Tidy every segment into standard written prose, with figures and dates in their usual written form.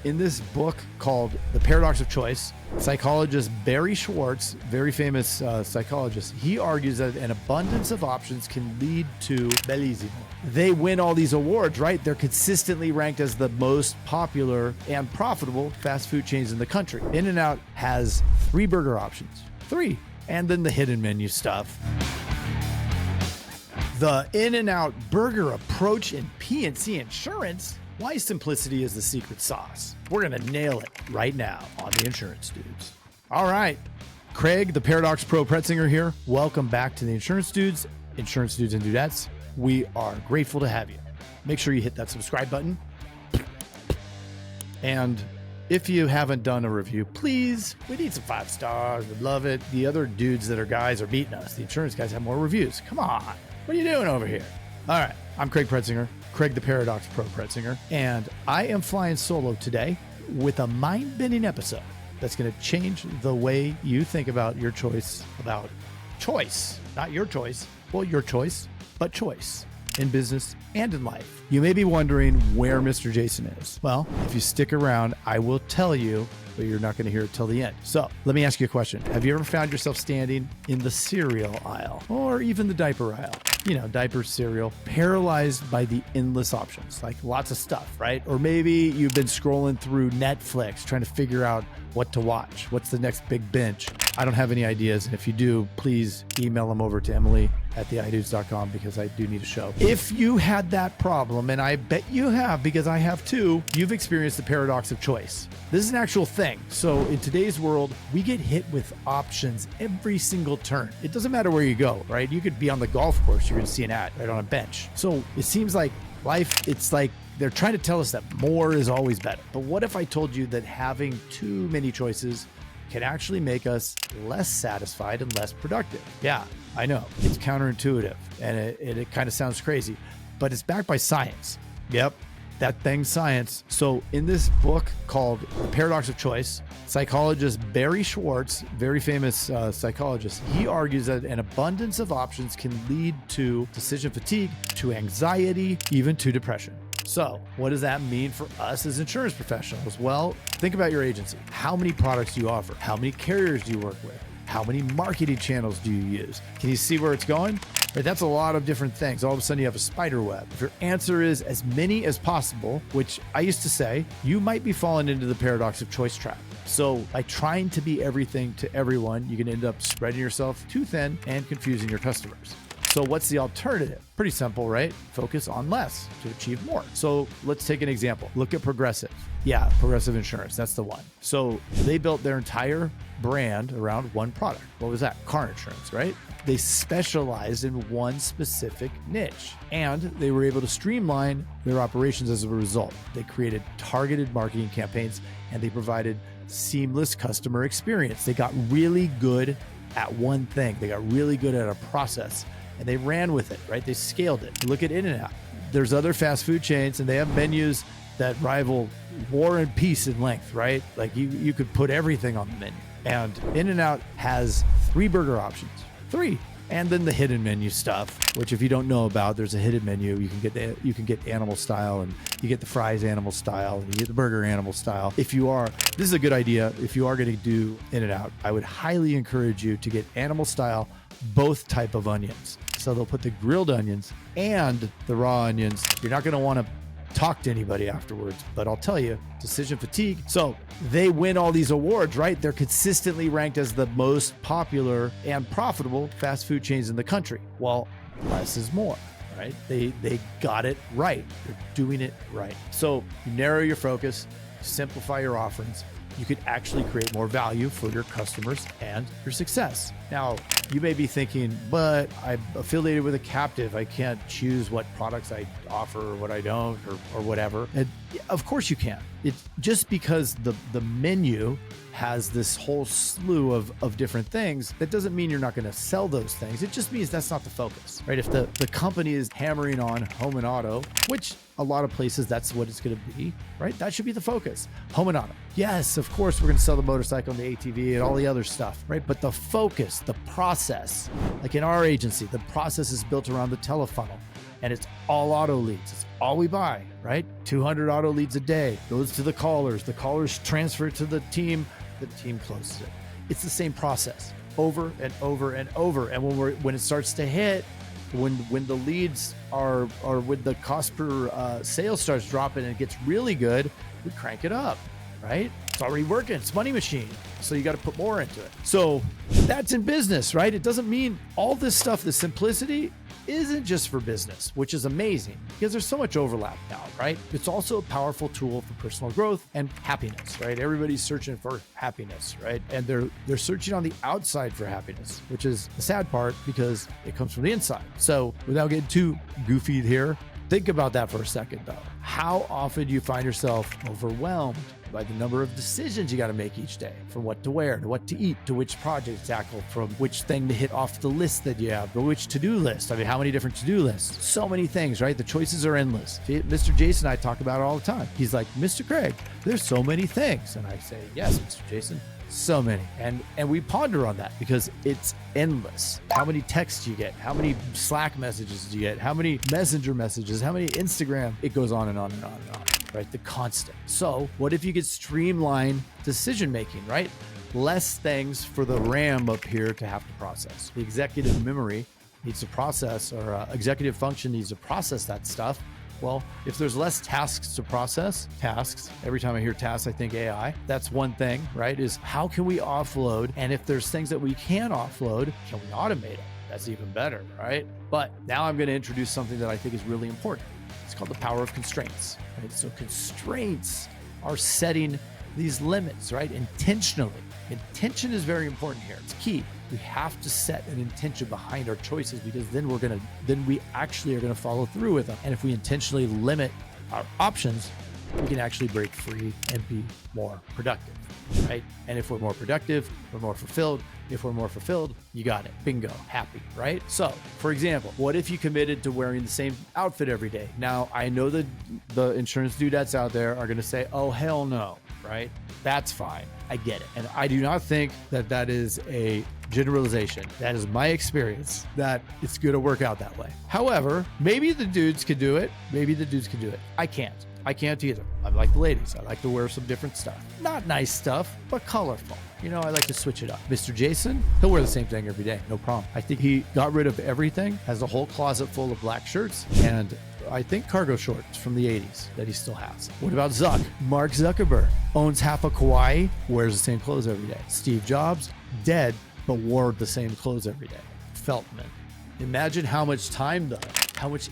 in this book called The Paradox of Choice, psychologist Barry Schwartz, very famous psychologist, he argues that an abundance of options can lead to bellissimo. They win all these awards, right? They're consistently ranked as the most popular and profitable fast food chains in the country. In-N-Out has 3 burger options. 3. And then the hidden menu stuff. The In-N-Out burger approach in P&C Insurance. Why simplicity is the secret sauce. We're going to nail it right now on the Insurance Dudes. All right. Craig, the Paradox Pro Pretzinger here. Welcome back to the Insurance Dudes and Dudettes. We are grateful to have you. Make sure you hit that subscribe button. And if you haven't done a review, please, we need some 5 stars. We'd love it. The other dudes that are guys are beating us. The insurance guys have more reviews. Come on. What are you doing over here? All right. I'm Craig Pretzinger, Craig the Paradox Pro Pretzinger, and I am flying solo today with a mind-bending episode that's going to change the way you think about your choice, about choice, not your choice, well, your choice, but choice in business and in life. You may be wondering where Mr. Jason is. Well, if you stick around, I will tell you, but you're not going to hear it till the end. So let me ask you a question. Have you ever found yourself standing in the cereal aisle or even the diaper aisle? You know, diaper, cereal, paralyzed by the endless options, like lots of stuff, right? Or maybe you've been scrolling through Netflix trying to figure out what to watch. What's the next big binge? I don't have any ideas. And if you do, please email them over to Emily@theidudes.com because I do need a show. If you had that problem, and I bet you have because I have too, you've experienced the paradox of choice. This is an actual thing. So in today's world, we get hit with options every single turn. It doesn't matter where you go, right? You could be on the golf course. You're going to see an ad right on a bench. So it seems like life, it's like they're trying to tell us that more is always better. But what if I told you that having too many choices can actually make us less satisfied and less productive? Yeah, I know. It's counterintuitive and it kind of sounds crazy, but it's backed by science. Yep, that thing science. So in this book called The Paradox of Choice, psychologist Barry Schwartz, very famous psychologist, he argues that an abundance of options can lead to decision fatigue, to anxiety, even to depression. So what does that mean for us as insurance professionals? Well, think about your agency. How many products do you offer? How many carriers do you work with? How many marketing channels do you use? Can you see where it's going? Right, that's a lot of different things. All of a sudden you have a spider web. If your answer is as many as possible, which I used to say, you might be falling into the paradox of choice trap. So by trying to be everything to everyone, you can end up spreading yourself too thin and confusing your customers. So what's the alternative? Pretty simple, right? Focus on less to achieve more. So let's take an example. Look at Progressive. Yeah, Progressive Insurance, that's the one. So they built their entire brand around one product. What was that? Car insurance, right? They specialized in one specific niche and they were able to streamline their operations as a result. They created targeted marketing campaigns and they provided seamless customer experience. They got really good at one thing. They got really good at a process. And they ran with it, right? They scaled it. Look at In-N-Out. There's other fast food chains and they have menus that rival War and Peace in length, right? Like you could put everything on the menu. And In-N-Out has 3 burger options. 3. And then the hidden menu stuff, which if you don't know about, there's a hidden menu. You can get animal style and you get the fries animal style and you get the burger animal style. This is a good idea. If you are going to do In-N-Out, I would highly encourage you to get animal style, both type of onions. So they'll put the grilled onions and the raw onions. You're not going to want to talk to anybody afterwards, but I'll tell you, decision fatigue. So they win all these awards, right? They're consistently ranked as the most popular and profitable fast food chains in the country. Well, less is more, right? They got it right. They're doing it right. So you narrow your focus, simplify your offerings. You could actually create more value for your customers and your success. Now, you may be thinking, but I'm affiliated with a captive. I can't choose what products I offer or what I don't or whatever. And of course you can. It's just because the menu has this whole slew of different things, that doesn't mean you're not going to sell those things. It just means that's not the focus, right? If the company is hammering on home and auto, which a lot of places, that's what it's going to be, right? That should be the focus. Home and auto. Yes, of course, we're going to sell the motorcycle and the ATV and all the other stuff, right? But the focus, the process, like in our agency, the process is built around the telefunnel and it's all auto leads. It's all we buy, right? 200 auto leads a day goes to the callers. The callers transfer to the team closes it. It's the same process over and over and over. And when it starts to hit, when the leads are when the cost per sale starts dropping and it gets really good, we crank it up, right? It's already working. It's money machine. So you got to put more into it. So that's in business, right? It doesn't mean all this stuff, the simplicity isn't just for business, which is amazing because there's so much overlap now, right? It's also a powerful tool for personal growth and happiness, right? Everybody's searching for happiness, right? And they're searching on the outside for happiness, which is the sad part because it comes from the inside. So without getting too goofy here, think about that for a second though. How often do you find yourself overwhelmed by the number of decisions you got to make each day, from what to wear to what to eat to which project to tackle, from which thing to hit off the list that you have, or which to-do list? I mean, how many different to-do lists? So many things, right? The choices are endless. Mr. Jason and I talk about it all the time. He's like, Mr. Craig, there's so many things. And I say, yes, Mr. Jason, so many. And we ponder on that because it's endless. How many texts do you get? How many Slack messages do you get? How many Messenger messages? How many Instagram? It goes on and on and on and on. Right? The constant. So what if you could streamline decision-making, right? Less things for the RAM up here to have to process. The executive memory needs to process, or executive function needs to process that stuff. Well, if there's less tasks to process, every time I hear tasks, I think AI. That's one thing, right? Is how can we offload? And if there's things that we can offload, can we automate it? That's even better, right? But now I'm going to introduce something that I think is really important. It's called the power of constraints, right? So constraints are setting these limits, right? Intentionally. Intention is very important here. It's key. We have to set an intention behind our choices because then we actually are going to follow through with them. And if we intentionally limit our options, we can actually break free and be more productive, right? And if we're more productive, we're more fulfilled. If we're more fulfilled, you got it. Bingo. Happy, right? So, for example, what if you committed to wearing the same outfit every day? Now, I know that the insurance dudettes out there are going to say, oh, hell no, right? That's fine. I get it. And I do not think that that is a generalization. That is my experience, that it's going to work out that way. However, maybe the dudes could do it. Maybe the dudes can do it. I can't. I can't either. I'm like the ladies. I like to wear some different stuff. Not nice stuff, but colorful. You know, I like to switch it up. Mr. Jason, he'll wear the same thing every day. No problem. I think he got rid of everything, has a whole closet full of black shirts, and I think cargo shorts from the 80s that he still has. What about Zuck? Mark Zuckerberg owns half of Kauai, wears the same clothes every day. Steve Jobs, dead, but wore the same clothes every day. Feltman. Imagine how much time though, how much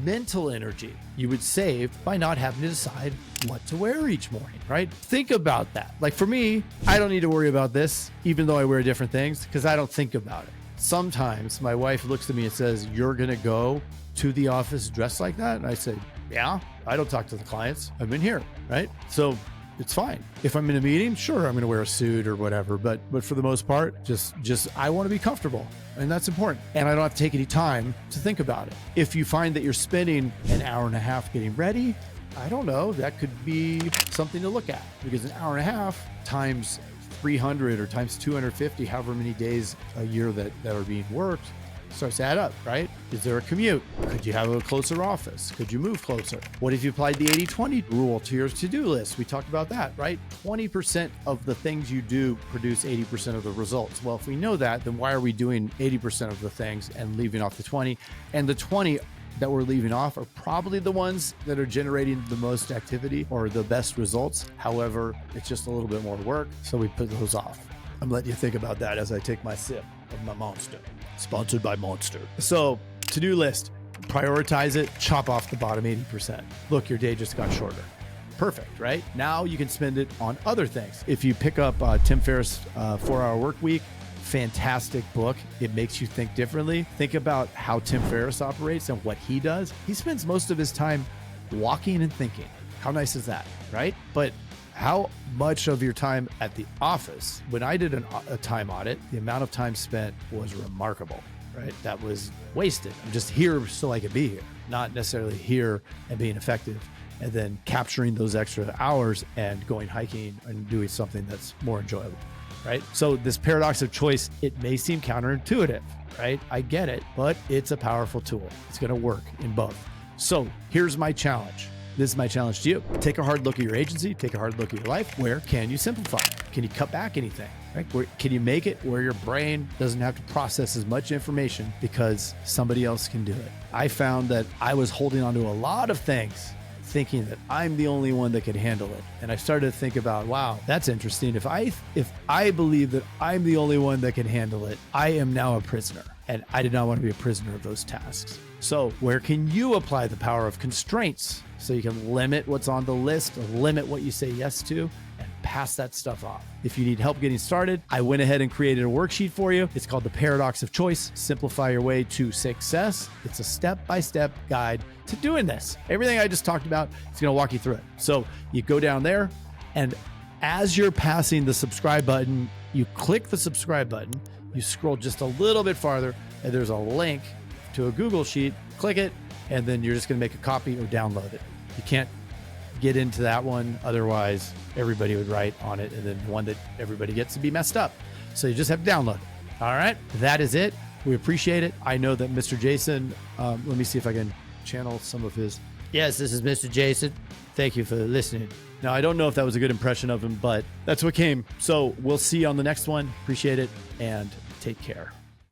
mental energy you would save by not having to decide what to wear each morning, right? Think about that. Like for me, I don't need to worry about this, even though I wear different things, because I don't think about it. Sometimes my wife looks at me and says, you're going to go to the office dressed like that? And I say, yeah, I don't talk to the clients. I'm in here, right? So it's fine. If I'm in a meeting, sure, I'm going to wear a suit or whatever. But for the most part, just I want to be comfortable. And that's important. And I don't have to take any time to think about it. If you find that you're spending an hour and a half getting ready, I don't know, that could be something to look at, because an hour and a half times 300 or times 250, however many days a year that are being worked, starts to add up, right? Is there a commute? Could you have a closer office? Could you move closer? What if you applied the 80-20 rule to your to-do list? We talked about that, right? 20% of the things you do produce 80% of the results. Well, if we know that, then why are we doing 80% of the things and leaving off the 20? And the 20 that we're leaving off are probably the ones that are generating the most activity or the best results. However, it's just a little bit more work, so we put those off. I'm letting you think about that as I take my sip of my Monster. Sponsored by Monster. So, to-do list, prioritize it, chop off the bottom 80%. Look, your day just got shorter. Perfect, right? Now you can spend it on other things. If you pick up Tim Ferriss' 4-Hour Work Week, fantastic book. It makes you think differently. Think about how Tim Ferriss operates and what he does. He spends most of his time walking and thinking. How nice is that, right? But how much of your time at the office, when I did a time audit, the amount of time spent was remarkable, right? That was wasted. I'm just here so I could be here, not necessarily here and being effective and then capturing those extra hours and going hiking and doing something that's more enjoyable, right? So this paradox of choice, it may seem counterintuitive, right? I get it, but it's a powerful tool. It's going to work in both. So here's my challenge. This is my challenge to you. Take a hard look at your agency. Take a hard look at your life. Where can you simplify? Can you cut back anything? Right? Can you make it where your brain doesn't have to process as much information because somebody else can do it? I found that I was holding on to a lot of things thinking that I'm the only one that could handle it. And I started to think about, wow, that's interesting. If I believe that I'm the only one that can handle it, I am now a prisoner. And I did not want to be a prisoner of those tasks. So where can you apply the power of constraints so you can limit what's on the list, limit what you say yes to, and pass that stuff off? If you need help getting started, I went ahead and created a worksheet for you. It's called the Paradox of Choice. Simplify your way to success. It's a step-by-step guide to doing this. Everything I just talked about, it's going to walk you through it. So you go down there, and as you're passing the subscribe button, you click the subscribe button, you scroll just a little bit farther, and there's a link to a Google Sheet. Click it, and then you're just going to make a copy or download it. You can't get into that one. Otherwise, everybody would write on it, and then one that everybody gets to be messed up. So you just have to download it. All right, that is it. We appreciate it. I know that Mr. Jason, let me see if I can channel some of his. Yes, this is Mr. Jason. Thank you for listening. Now, I don't know if that was a good impression of him, but that's what came. So we'll see you on the next one. Appreciate it, and take care.